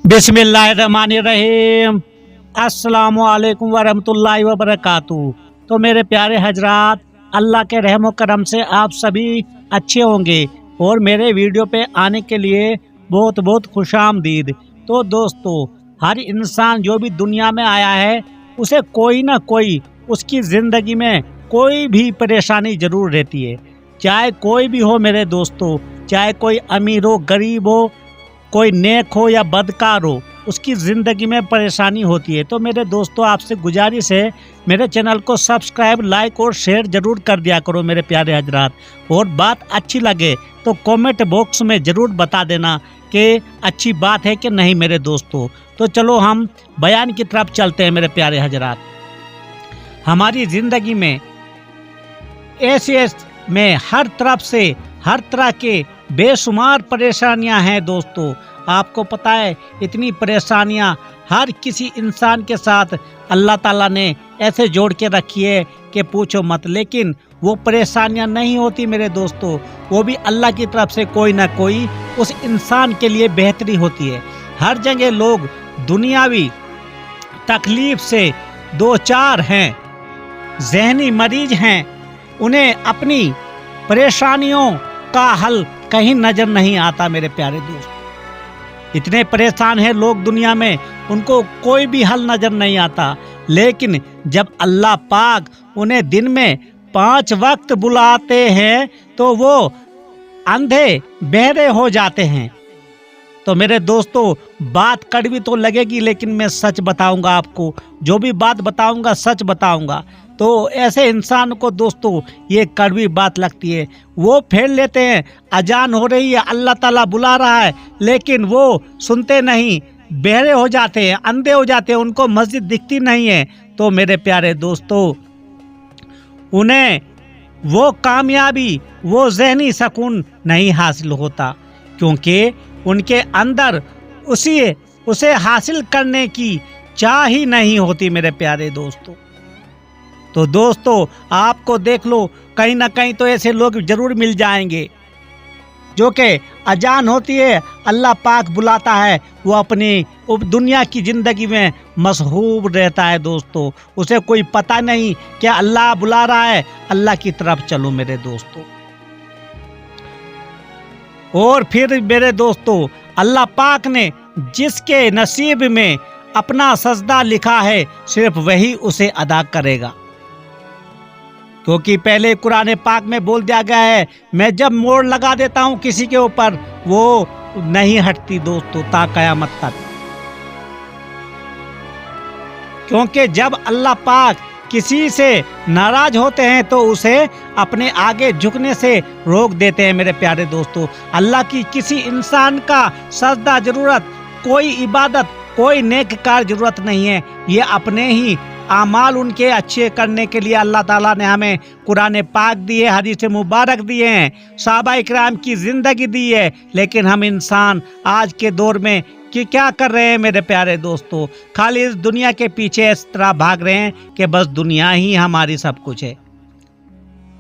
बिस्मिल्लाहिर्रहमानिर्रहीम। अस्सलामुअलैकुम वरहमतुल्लाहि वबरकातुहू। तो मेरे प्यारे हजरात, अल्लाह के रहम व करम से आप सभी अच्छे होंगे और मेरे वीडियो पे आने के लिए बहुत बहुत खुशामदीद। तो दोस्तों, हर इंसान जो भी दुनिया में आया है उसे कोई ना कोई उसकी ज़िंदगी में कोई भी परेशानी ज़रूर रहती है। चाहे कोई भी हो मेरे दोस्तों, चाहे कोई अमीर हो, गरीब हो, कोई नेक हो या बदकार हो, उसकी ज़िंदगी में परेशानी होती है। तो मेरे दोस्तों, आपसे गुजारिश है, मेरे चैनल को सब्सक्राइब, लाइक और शेयर ज़रूर कर दिया करो मेरे प्यारे हजरात। और बात अच्छी लगे तो कमेंट बॉक्स में ज़रूर बता देना कि अच्छी बात है कि नहीं मेरे दोस्तों। तो चलो हम बयान की तरफ चलते हैं मेरे प्यारे हजरात। हमारी ज़िंदगी में ऐसे में हर तरफ से हर तरह के बेशुमार परेशानियां हैं दोस्तों। आपको पता है, इतनी परेशानियां हर किसी इंसान के साथ अल्लाह ताला ने ऐसे जोड़ के रखी है कि पूछो मत। लेकिन वो परेशानियां नहीं होती मेरे दोस्तों, वो भी अल्लाह की तरफ से कोई ना कोई उस इंसान के लिए बेहतरी होती है। हर जगह लोग दुनियावी तकलीफ से दो चार हैं, जहनी मरीज हैं, उन्हें अपनी परेशानियों का हल कहीं नजर नहीं आता मेरे प्यारे दोस्त। इतने परेशान हैं लोग दुनिया में, उनको कोई भी हल नजर नहीं आता। लेकिन जब अल्लाह पाक उन्हें दिन में 5 वक्त बुलाते हैं तो वो अंधे बहरे हो जाते हैं। तो मेरे दोस्तों, बात कड़वी तो लगेगी, लेकिन मैं सच बताऊंगा आपको। जो भी बात बताऊंगा सच बताऊंगा। तो ऐसे इंसान को दोस्तों ये कड़वी बात लगती है। वो फेर लेते हैं, अजान हो रही है, अल्लाह ताला बुला रहा है, लेकिन वो सुनते नहीं, बहरे हो जाते हैं, अंधे हो जाते हैं, उनको मस्जिद दिखती नहीं है। तो मेरे प्यारे दोस्तों, उन्हें वो कामयाबी, वो जहनी सुकून नहीं हासिल होता, क्योंकि उनके अंदर उसे हासिल करने की चाह ही नहीं होती मेरे प्यारे दोस्तों। तो दोस्तों, आपको देख लो, कहीं ना कहीं तो ऐसे लोग जरूर मिल जाएंगे जो कि अजान होती है, अल्लाह पाक बुलाता है, वो अपनी दुनिया की ज़िंदगी में मशहूर रहता है दोस्तों। उसे कोई पता नहीं कि अल्लाह बुला रहा है, अल्लाह की तरफ चलो मेरे दोस्तों। और फिर मेरे दोस्तों, अल्लाह पाक ने जिसके नसीब में अपना सजदा लिखा है, सिर्फ वही उसे अदा करेगा। क्योंकि पहले कुरान पाक में बोल दिया गया है, मैं जब मोड़ लगा देता हूं किसी के ऊपर, वो नहीं हटती दोस्तों ता कयामत तक। क्योंकि जब अल्लाह पाक किसी से नाराज होते हैं तो उसे अपने आगे झुकने से रोक देते हैं मेरे प्यारे दोस्तों। अल्लाह की किसी इंसान का सजदा जरूरत, कोई इबादत, कोई नेक कार जरूरत नहीं है। ये अपने ही आमाल उनके अच्छे करने के लिए अल्लाह ताला ने हमें कुरान पाक दिए, हदीस मुबारक दिए हैं, सहाबा इकराम की ज़िंदगी दी है। लेकिन हम इंसान आज के दौर में कि क्या कर रहे हैं मेरे प्यारे दोस्तों? खाली इस दुनिया के पीछे इस तरह भाग रहे हैं कि बस दुनिया ही हमारी सब कुछ है।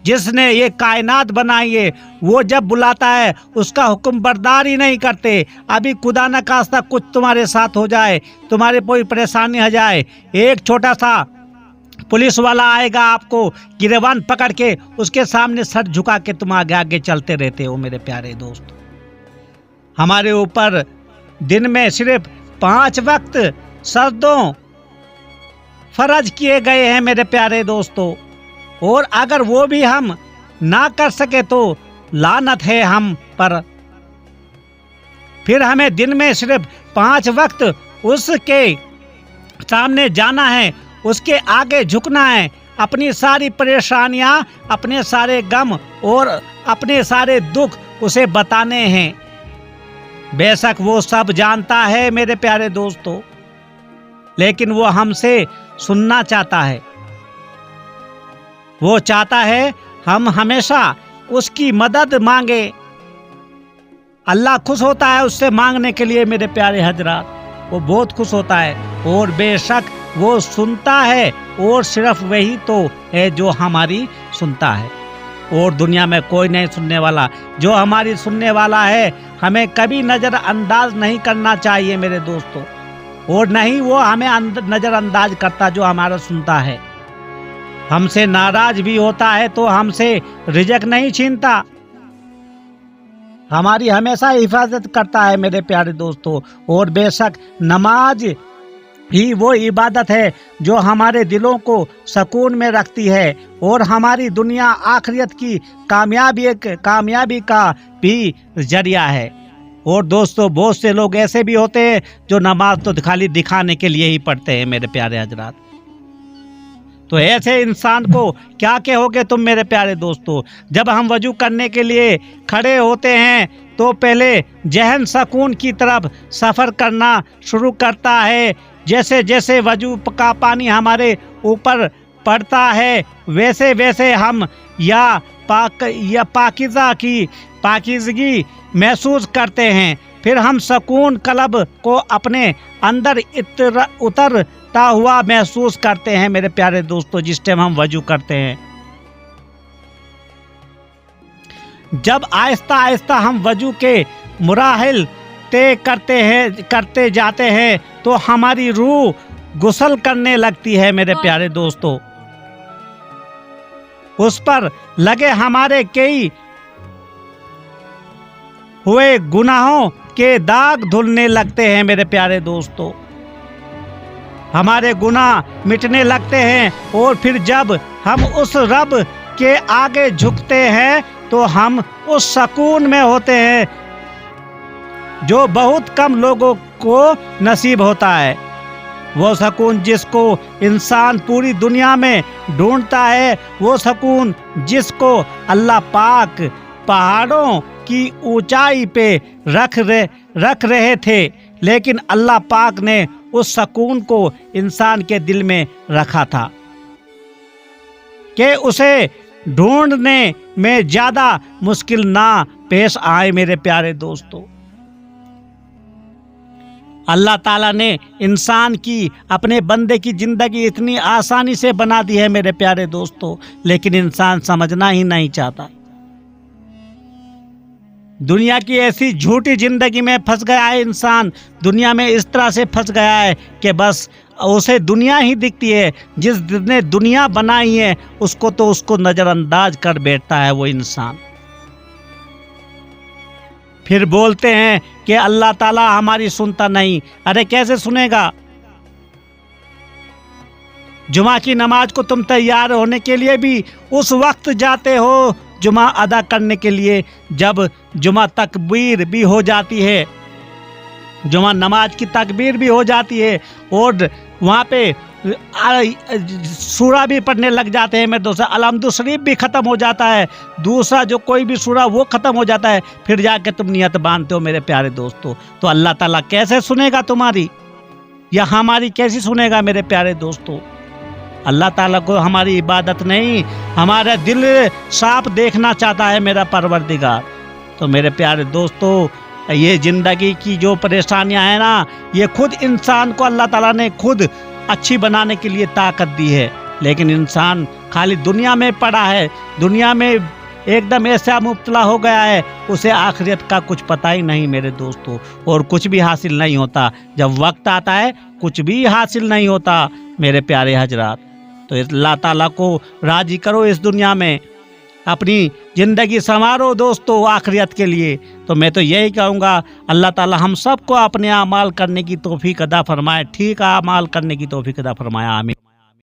जिसने ये कायनात बनाई है, वो जब बुलाता है उसका हुक्म बर्दार ही नहीं करते। अभी खुदा न खास्ता कुछ तुम्हारे साथ हो जाए, तुम्हारे कोई परेशानी हो जाए, एक छोटा सा पुलिस वाला आएगा, आपको गिरबान पकड़ के उसके सामने सर झुका के तुम आगे आगे चलते रहते हो मेरे प्यारे दोस्तों। हमारे ऊपर दिन में सिर्फ 5 वक्त सजदों फर्ज किए गए हैं मेरे प्यारे दोस्तों। और अगर वो भी हम ना कर सके तो लानत है हम पर। फिर हमें दिन में सिर्फ 5 वक्त उसके सामने जाना है, उसके आगे झुकना है, अपनी सारी परेशानियां, अपने सारे गम और अपने सारे दुख उसे बताने हैं। बेशक वो सब जानता है मेरे प्यारे दोस्तों, लेकिन वो हमसे सुनना चाहता है। वो चाहता है हम हमेशा उसकी मदद मांगे। अल्लाह खुश होता है उससे मांगने के लिए मेरे प्यारे हजरात, वो बहुत खुश होता है। और बेशक वो सुनता है, और सिर्फ वही तो है जो हमारी सुनता है, और दुनिया में कोई नहीं सुनने वाला। जो हमारी सुनने वाला है, ہمیں کبھی نظر انداز نہیں کرنا چاہیے میرے دوستو، اور نہیں وہ ہمیں نظر انداز کرتا جو ہمارا سنتا ہے، ہم سے ناراض بھی ہوتا ہے تو ہم سے رزق نہیں چھینتا، ہماری ہمیشہ حفاظت کرتا ہے میرے پیارے دوستو۔ اور بے شک نماز ہی وہ عبادت ہے جو ہمارے دلوں کو سکون میں رکھتی ہے اور ہماری دنیا آخرت کی کامیابی کا بھی ذریعہ ہے۔ اور دوستو بہت سے لوگ ایسے بھی ہوتے ہیں جو نماز تو خالی دکھانے کے لیے ہی پڑھتے ہیں میرے پیارے حضرات، تو ایسے انسان کو کیا کہو گے تم میرے پیارے دوستو؟ جب ہم وضو کرنے کے لیے کھڑے ہوتے ہیں تو پہلے ذہن سکون کی طرف سفر کرنا شروع کرتا ہے، جیسے جیسے وضو کا پانی ہمارے اوپر پڑتا ہے ویسے ویسے ہم یا پاکیزگی محسوس کرتے ہیں، پھر ہم سکون قلب کو اپنے اندر اترتا ہوا محسوس کرتے ہیں میرے پیارے دوستو جس ٹائم ہم وضو کرتے ہیں۔ جب آہستہ آہستہ ہم وضو کے مراحل طے کرتے جاتے ہیں تو ہماری روح غسل کرنے لگتی ہے میرے پیارے دوستو، اس پر لگے ہمارے کئی ہوئے گناہوں کے داغ دھلنے لگتے ہیں میرے پیارے دوستو، ہمارے گناہ مٹنے لگتے ہیں، اور پھر جب ہم اس رب کے آگے جھکتے ہیں تو ہم اس سکون میں ہوتے ہیں جو بہت کم لوگوں کو نصیب ہوتا ہے، وہ سکون جس کو انسان پوری دنیا میں ڈھونڈتا ہے، وہ سکون جس کو اللہ پاک پہاڑوں کی اونچائی پہ رکھ رہے تھے، لیکن اللہ پاک نے اس سکون کو انسان کے دل میں رکھا تھا کہ اسے ڈھونڈنے میں زیادہ مشکل نہ پیش آئے میرے پیارے دوستو۔ اللہ تعالیٰ نے انسان کی اپنے بندے کی زندگی اتنی آسانی سے بنا دی ہے میرے پیارے دوستو، لیکن انسان سمجھنا ہی نہیں چاہتا، دنیا کی ایسی جھوٹی زندگی میں پھنس گیا ہے انسان، دنیا میں اس طرح سے پھنس گیا ہے کہ بس اسے دنیا ہی دکھتی ہے، جس نے دنیا بنائی ہے اس کو نظر انداز کر بیٹھتا ہے وہ انسان۔ پھر بولتے ہیں کہ اللہ تعالیٰ ہماری سنتا نہیں، ارے کیسے سنے گا؟ جمعہ کی نماز کو تم تیار ہونے کے لیے بھی اس وقت جاتے ہو جمعہ ادا کرنے کے لیے جب جمعہ تکبیر بھی ہو جاتی ہے، جمعہ نماز کی تکبیر بھی ہو جاتی ہے، اور وہاں پہ سورہ بھی پڑھنے لگ جاتے ہیں میرے دوست، الحمد شریف بھی ختم ہو جاتا ہے، دوسرا جو کوئی بھی سورہ وہ ختم ہو جاتا ہے، پھر جا کے تم نیت باندھتے ہو میرے پیارے دوستو، تو اللہ تعالیٰ کیسے سنے گا تمہاری یا ہماری کیسی سنے گا میرے پیارے دوستو؟ اللہ تعالیٰ کو ہماری عبادت نہیں، ہمارا دل صاف دیکھنا چاہتا ہے میرا پروردگار۔ تو میرے پیارے دوستو یہ زندگی کی جو پریشانیاں ہیں نا، یہ خود انسان کو اللہ تعالیٰ نے خود اچھی بنانے کے لیے طاقت دی ہے، لیکن انسان خالی دنیا میں پڑا ہے، دنیا میں ایک دم ایسا مبتلا ہو گیا ہے، اسے آخرت کا کچھ پتہ ہی نہیں میرے دوستو، اور کچھ بھی حاصل نہیں ہوتا، جب وقت آتا ہے کچھ بھی حاصل نہیں ہوتا میرے پیارے حضرات۔ تو اللہ تعالیٰ کو راضی کرو اس دنیا میں، اپنی زندگی سنوارو دوستو آخرت کے لیے۔ تو میں تو یہی کہوں گا اللہ تعالیٰ ہم سب کو اپنے اعمال کرنے کی توفیق عطا فرمائے، ٹھیک اعمال کرنے کی توفیق عطا فرمائے، آمین۔